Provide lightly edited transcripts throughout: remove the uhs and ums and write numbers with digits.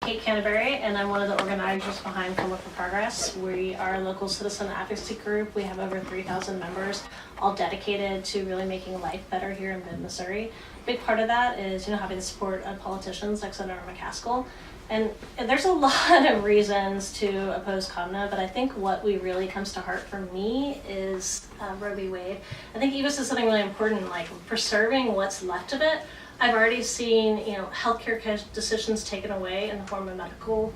Kate Canterbury, and I'm one of the organizers behind Forward for Progress. We are a local citizen advocacy group. We have over 3,000 members, all dedicated to really making life better here in mid-Missouri. A big part of that is, having the support of politicians like Senator McCaskill. And there's a lot of reasons to oppose Kavanaugh, but I think what really comes to heart for me is Roe v. Wade. I think Eva said something really important, like preserving what's left of it. I've already seen, healthcare decisions taken away in the form of medical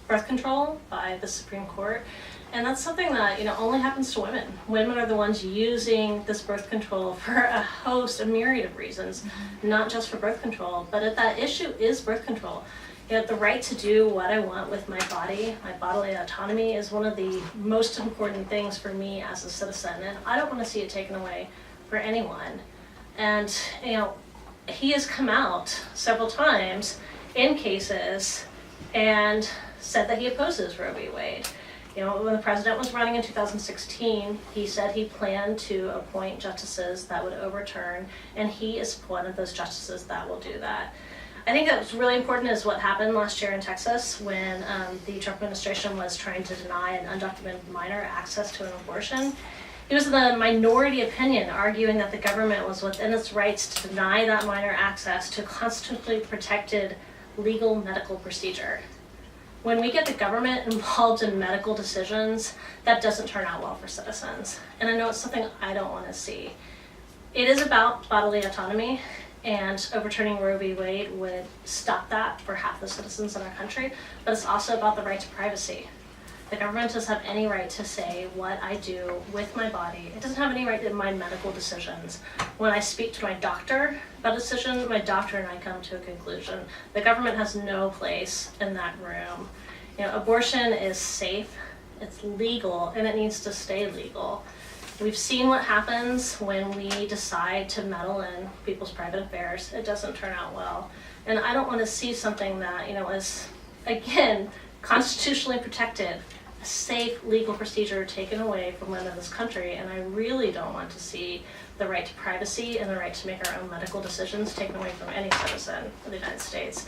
birth control by the Supreme Court. And that's something that, only happens to women. Women are the ones using this birth control for a myriad of reasons, not just for birth control, but that issue is birth control. The right to do what I want with my body, my bodily autonomy, is one of the most important things for me as a citizen, and I don't want to see it taken away for anyone. And, he has come out several times in cases and said that he opposes Roe v. Wade. When the president was running in 2016, he said he planned to appoint justices that would overturn, and he is one of those justices that will do that. I think that was really important is what happened last year in Texas when the Trump administration was trying to deny an undocumented minor access to an abortion. It was the minority opinion arguing that the government was within its rights to deny that minor access to constitutionally protected legal medical procedure. When we get the government involved in medical decisions, that doesn't turn out well for citizens. And I know it's something I don't want to see. It is about bodily autonomy, and overturning Roe v. Wade would stop that for half the citizens in our country, but it's also about the right to privacy. The government doesn't have any right to say what I do with my body. It doesn't have any right in my medical decisions. When I speak to my doctor about a decision, my doctor and I come to a conclusion. The government has no place in that room. Abortion is safe, it's legal, and it needs to stay legal. We've seen what happens when we decide to meddle in people's private affairs. It doesn't turn out well. And I don't want to see something that, is, again, constitutionally protected, a safe legal procedure taken away from women in this country, and I really don't want to see the right to privacy and the right to make our own medical decisions taken away from any citizen of the United States.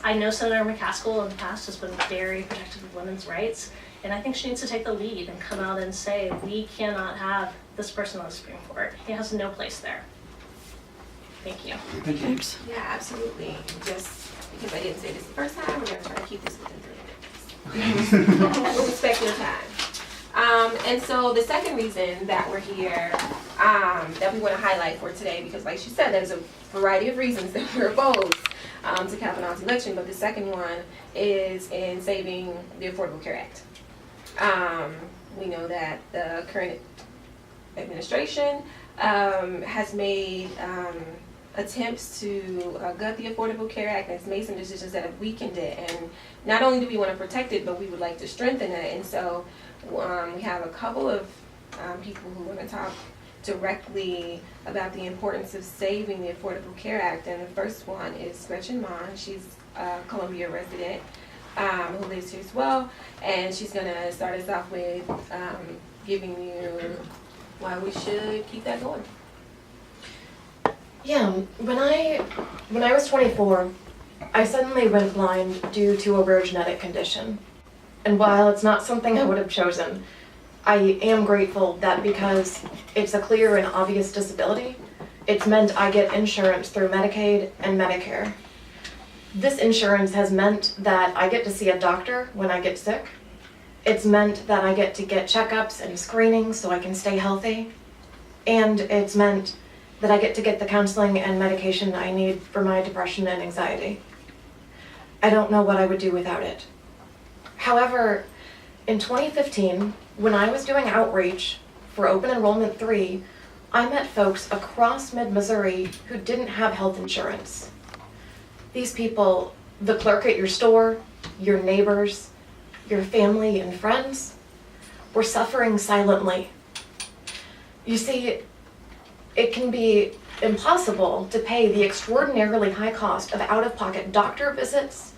I know Senator McCaskill in the past has been very protective of women's rights, and I think she needs to take the lead and come out and say, we cannot have this person on the Supreme Court. He has no place there. Thank you. Thank you. Yeah, absolutely. Just because I didn't say this the first time, we're going to try to keep this within 3 minutes. We'll respect your time. And so the second reason that we're here, that we want to highlight for today, because like she said, there's a variety of reasons that we're opposed to Kavanaugh's election, but the second one is in saving the Affordable Care Act. We know that the current administration has made attempts to gut the Affordable Care Act, and has made some decisions that have weakened it. And not only do we want to protect it, but we would like to strengthen it. And so we have a couple of people who want to talk directly about the importance of saving the Affordable Care Act. And the first one is Gretchen Mon. She's a Columbia resident who lives here as well. And she's going to start us off with giving you why we should keep that going. Yeah, when I was 24, I suddenly went blind due to a rare genetic condition. And while it's not something I would have chosen, I am grateful that because it's a clear and obvious disability, it's meant I get insurance through Medicaid and Medicare. This insurance has meant that I get to see a doctor when I get sick. It's meant that I get to get checkups and screenings so I can stay healthy. And it's meant that I get to get the counseling and medication I need for my depression and anxiety. I don't know what I would do without it. However, in 2015, when I was doing outreach for Open Enrollment 3, I met folks across mid-Missouri who didn't have health insurance. These people, the clerk at your store, your neighbors, your family and friends, were suffering silently. You see, it can be impossible to pay the extraordinarily high cost of out-of-pocket doctor visits,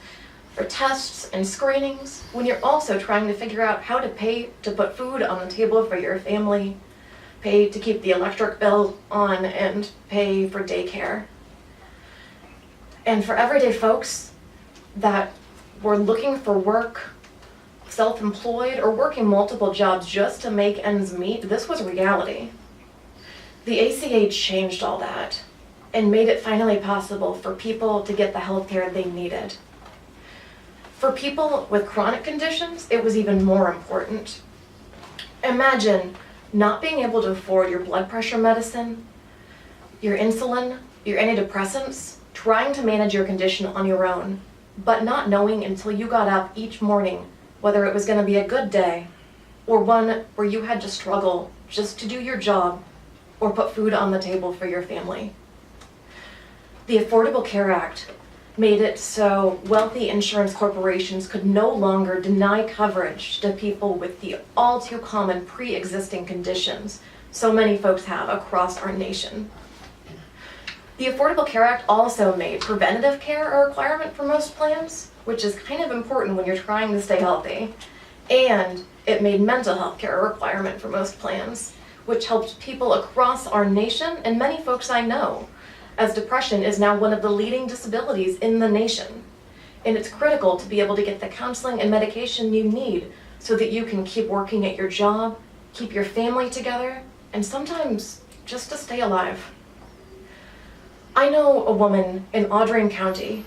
for tests and screenings, when you're also trying to figure out how to pay to put food on the table for your family, pay to keep the electric bill on, and pay for daycare. And for everyday folks, that were looking for work, self-employed, or working multiple jobs just to make ends meet, this was reality. The ACA changed all that and made it finally possible for people to get the health care they needed. For people with chronic conditions, it was even more important. Imagine not being able to afford your blood pressure medicine, your insulin, your antidepressants, trying to manage your condition on your own, but not knowing until you got up each morning whether it was going to be a good day or one where you had to struggle just to do your job or put food on the table for your family. The Affordable Care Act made it so wealthy insurance corporations could no longer deny coverage to people with the all too common pre-existing conditions so many folks have across our nation. The Affordable Care Act also made preventative care a requirement for most plans, which is kind of important when you're trying to stay healthy, and it made mental health care a requirement for most plans, which helped people across our nation and many folks I know, as depression is now one of the leading disabilities in the nation. And it's critical to be able to get the counseling and medication you need so that you can keep working at your job, keep your family together, and sometimes just to stay alive. I know a woman in Audrain County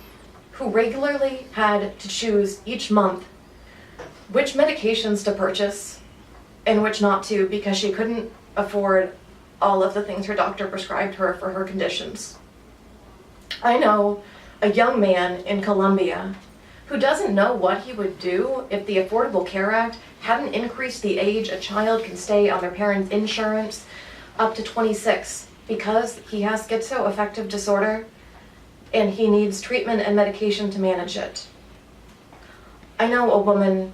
who regularly had to choose each month which medications to purchase and which not to because she couldn't afford all of the things her doctor prescribed her for her conditions. I know a young man in Colombia who doesn't know what he would do if the Affordable Care Act hadn't increased the age a child can stay on their parents' insurance up to 26 because he has schizoaffective disorder and he needs treatment and medication to manage it. I know a woman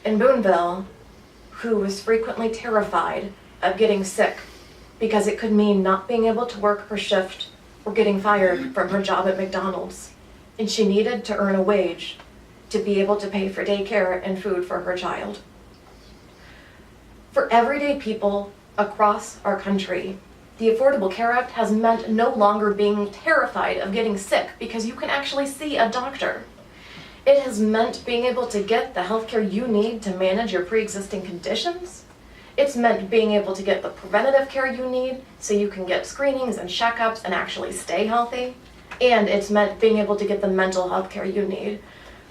in Boonville who was frequently terrified of getting sick because it could mean not being able to work her shift or getting fired from her job at McDonald's, and she needed to earn a wage to be able to pay for daycare and food for her child. For everyday people across our country, the Affordable Care Act has meant no longer being terrified of getting sick because you can actually see a doctor. It has meant being able to get the healthcare you need to manage your pre-existing conditions. It's meant being able to get the preventative care you need so you can get screenings and checkups and actually stay healthy. And it's meant being able to get the mental health care you need,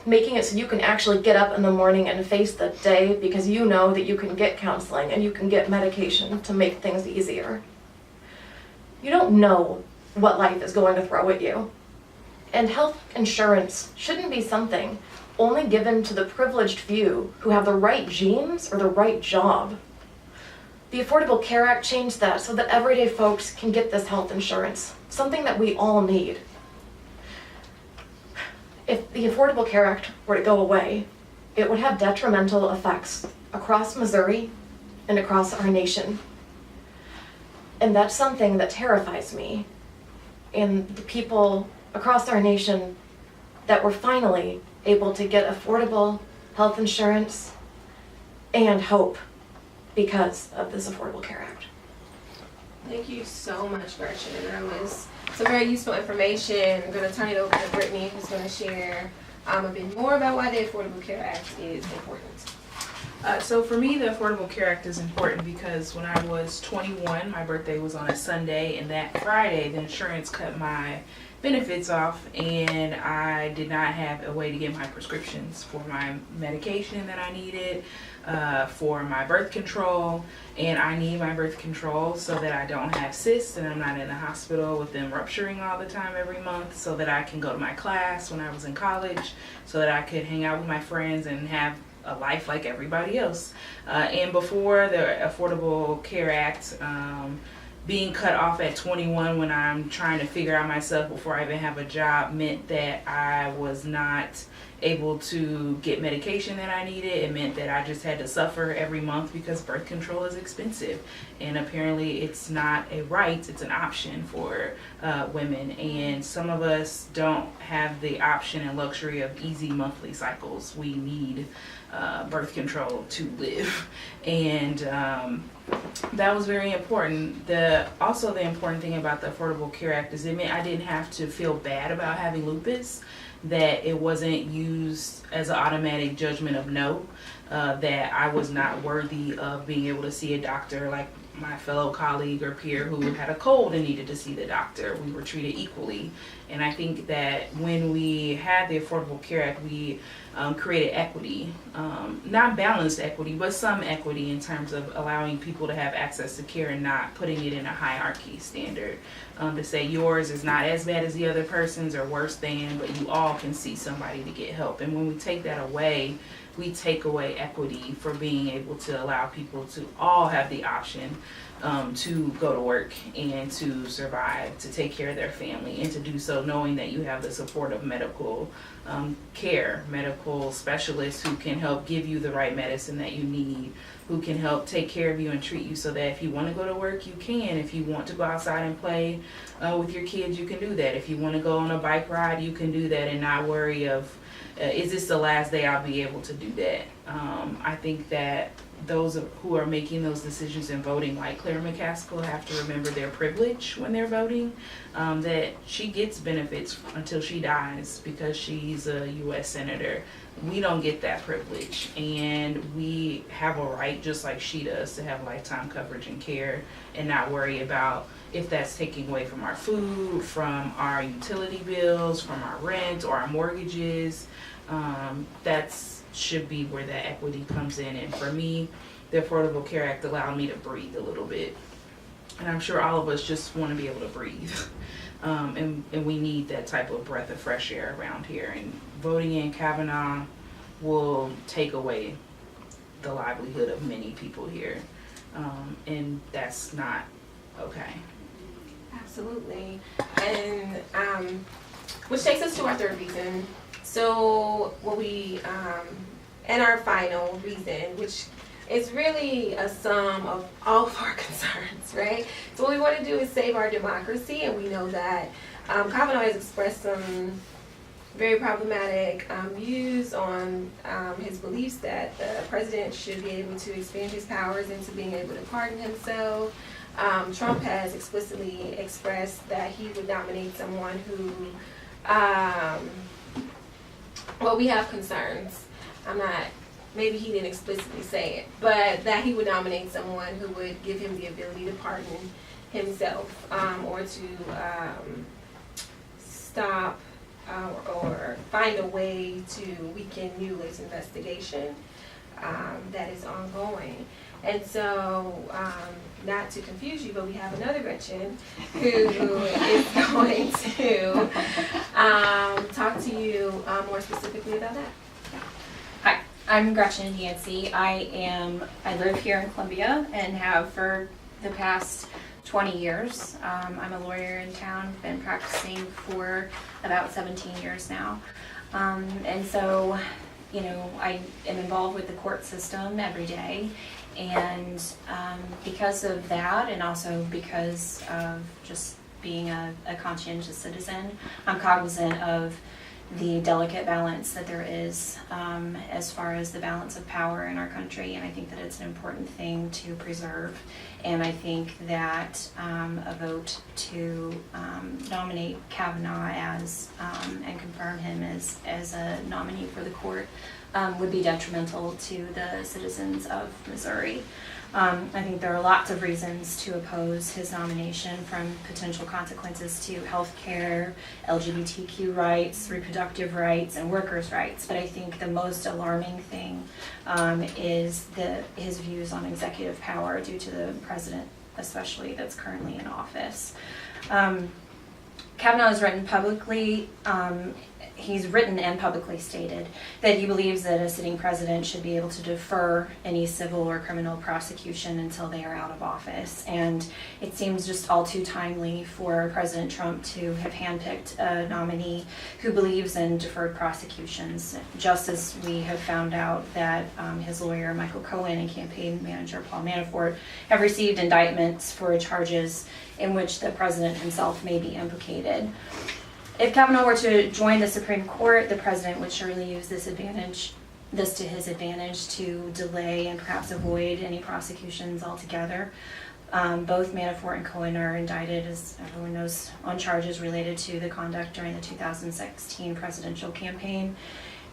making it so you can actually get up in the morning and face the day because you know that you can get counseling and you can get medication to make things easier. You don't know what life is going to throw at you. And health insurance shouldn't be something only given to the privileged few who have the right genes or the right job. The Affordable Care Act changed that so that everyday folks can get this health insurance, something that we all need. If the Affordable Care Act were to go away, it would have detrimental effects across Missouri and across our nation. And that's something that terrifies me and the people across our nation that were finally able to get affordable health insurance and hope because of this Affordable Care Act. Thank you so much, Gretchen. That was some very useful information. I'm going to turn it over to Brittany, who's going to share a bit more about why the Affordable Care Act is important. So for me, the Affordable Care Act is important because when I was 21, my birthday was on a Sunday, and that Friday, the insurance cut my benefits off, and I did not have a way to get my prescriptions for my medication that I needed, for my birth control, and I need my birth control so that I don't have cysts and I'm not in the hospital with them rupturing all the time every month, so that I can go to my class when I was in college, so that I could hang out with my friends and have a life like everybody else. And before the Affordable Care Act, being cut off at 21 when I'm trying to figure out myself before I even have a job meant that I was not able to get medication that I needed. It meant that I just had to suffer every month because birth control is expensive. And apparently it's not a right, it's an option for women. And some of us don't have the option and luxury of easy monthly cycles. We need birth control to live. And that was very important. Also the important thing about the Affordable Care Act is it meant I didn't have to feel bad about having lupus. that it wasn't used as an automatic judgment of no, that I was not worthy of being able to see a doctor like my fellow colleague or peer who had a cold and needed to see the doctor. We were treated equally. And I think that when we had the Affordable Care Act, we created equity, not balanced equity, but some equity in terms of allowing people to have access to care and not putting it in a hierarchy standard. To say yours is not as bad as the other person's or worse than, but you all can see somebody to get help. And when we take that away, we take away equity for being able to allow people to all have the option to go to work and to survive, to take care of their family, and to do so knowing that you have the support of medical care, medical specialists who can help give you the right medicine that you need, who can help take care of you and treat you so that if you want to go to work, you can. If you want to go outside and play with your kids, you can do that. If you want to go on a bike ride, you can do that and not worry of, is this the last day I'll be able to do that? I think that those who are making those decisions and voting, like Claire McCaskill, have to remember their privilege when they're voting, that she gets benefits until she dies because she's a U.S. Senator. We don't get that privilege, and we have a right, just like she does, to have lifetime coverage and care and not worry about if that's taking away from our food, from our utility bills, from our rent or our mortgages. That's should be where that equity comes in. And for me, the Affordable Care Act allowed me to breathe a little bit. And I'm sure all of us just want to be able to breathe. And we need that type of breath of fresh air around here. And voting in Kavanaugh will take away the livelihood of many people here. And that's not okay. Absolutely. And which takes us to our third reason. So what we, and our final reason, which is really a sum of all of our concerns, right? So what we want to do is save our democracy, and we know that Kavanaugh has expressed some very problematic views on his beliefs that the president should be able to expand his powers into being able to pardon himself. Trump has explicitly expressed that he would nominate someone who, well, we have concerns. Maybe he didn't explicitly say it, but that he would nominate someone who would give him the ability to pardon himself, or to stop or find a way to weaken Mueller's investigation that is ongoing. And so, not to confuse you, but we have another Gretchen who is going to talk to you more specifically about that. Hi, I'm Gretchen Yancey. I live here in Columbia and have for the past 20 years. I'm a lawyer in town, been practicing for about 17 years now. And so, you know, I am involved with the court system every day. And because of that, and also because of just being a conscientious citizen, I'm cognizant of the delicate balance that there is as far as the balance of power in our country, and I think that it's an important thing to preserve. And I think that a vote to nominate Kavanaugh as and confirm him as a nominee for the court would be detrimental to the citizens of Missouri. I think there are lots of reasons to oppose his nomination, from potential consequences to health care, LGBTQ rights, reproductive rights, and workers' rights. But I think the most alarming thing is his views on executive power due to the president, especially that's currently in office. Kavanaugh has written publicly, he's written and publicly stated that he believes that a sitting president should be able to defer any civil or criminal prosecution until they are out of office. And it seems just all too timely for President Trump to have handpicked a nominee who believes in deferred prosecutions, just as we have found out that his lawyer Michael Cohen and campaign manager Paul Manafort have received indictments for charges in which the president himself may be implicated. If Kavanaugh were to join the Supreme Court, the president would surely use this to his advantage to delay and perhaps avoid any prosecutions altogether. Both Manafort and Cohen are indicted, as everyone knows, on charges related to the conduct during the 2016 presidential campaign.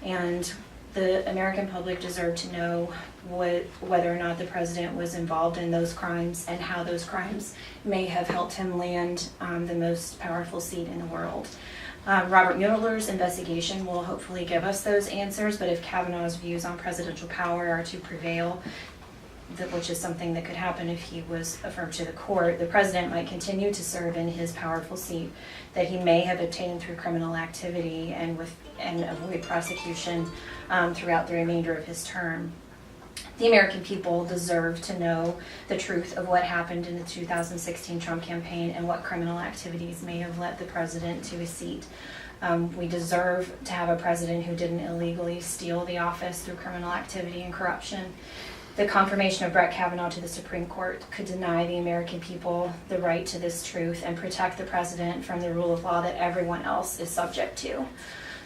And the American public deserve to know whether or not the president was involved in those crimes and how those crimes may have helped him land the most powerful seat in the world. Robert Mueller's investigation will hopefully give us those answers, but if Kavanaugh's views on presidential power are to prevail, which is something that could happen if he was affirmed to the court, the president might continue to serve in his powerful seat that he may have obtained through criminal activity and avoid prosecution throughout the remainder of his term. The American people deserve to know the truth of what happened in the 2016 Trump campaign and what criminal activities may have led the president to his seat. We deserve to have a president who didn't illegally steal the office through criminal activity and corruption. The confirmation of Brett Kavanaugh to the Supreme Court could deny the American people the right to this truth and protect the president from the rule of law that everyone else is subject to.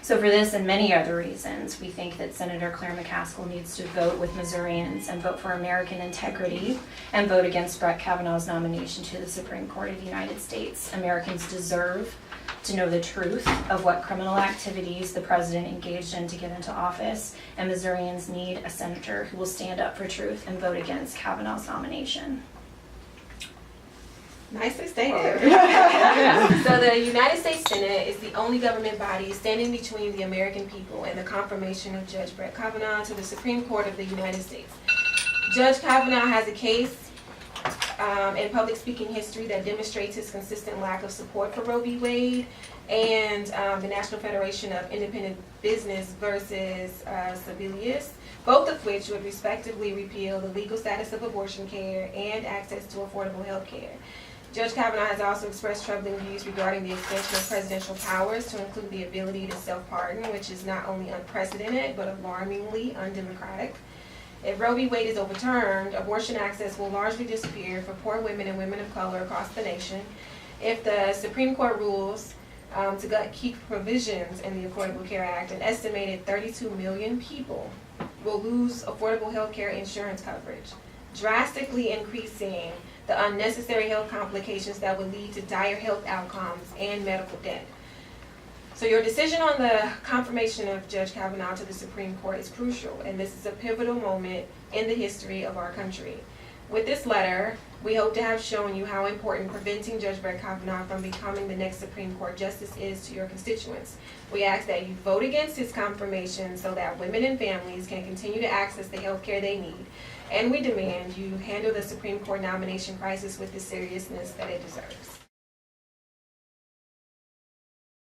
So for this and many other reasons, we think that Senator Claire McCaskill needs to vote with Missourians and vote for American integrity and vote against Brett Kavanaugh's nomination to the Supreme Court of the United States. Americans deserve to know the truth of what criminal activities the president engaged in to get into office, and Missourians need a senator who will stand up for truth and vote against Kavanaugh's nomination. Nicely stated. So the United States Senate is the only government body standing between the American people and the confirmation of Judge Brett Kavanaugh to the Supreme Court of the United States. Judge Kavanaugh has a case in public speaking history that demonstrates his consistent lack of support for Roe v. Wade and the National Federation of Independent Business versus Sebelius, both of which would respectively repeal the legal status of abortion care and access to affordable health care. Judge Kavanaugh has also expressed troubling views regarding the extension of presidential powers to include the ability to self-pardon, which is not only unprecedented but alarmingly undemocratic. If Roe v. Wade is overturned, abortion access will largely disappear for poor women and women of color across the nation. If the Supreme Court rules to gut key provisions in the Affordable Care Act, an estimated 32 million people will lose affordable health care insurance coverage, drastically increasing the unnecessary health complications that would lead to dire health outcomes and medical debt. So your decision on the confirmation of Judge Kavanaugh to the Supreme Court is crucial, and this is a pivotal moment in the history of our country. With this letter, we hope to have shown you how important preventing Judge Brett Kavanaugh from becoming the next Supreme Court justice is to your constituents. We ask that you vote against his confirmation so that women and families can continue to access the health care they need. And we demand you handle the Supreme Court nomination crisis with the seriousness that it deserves.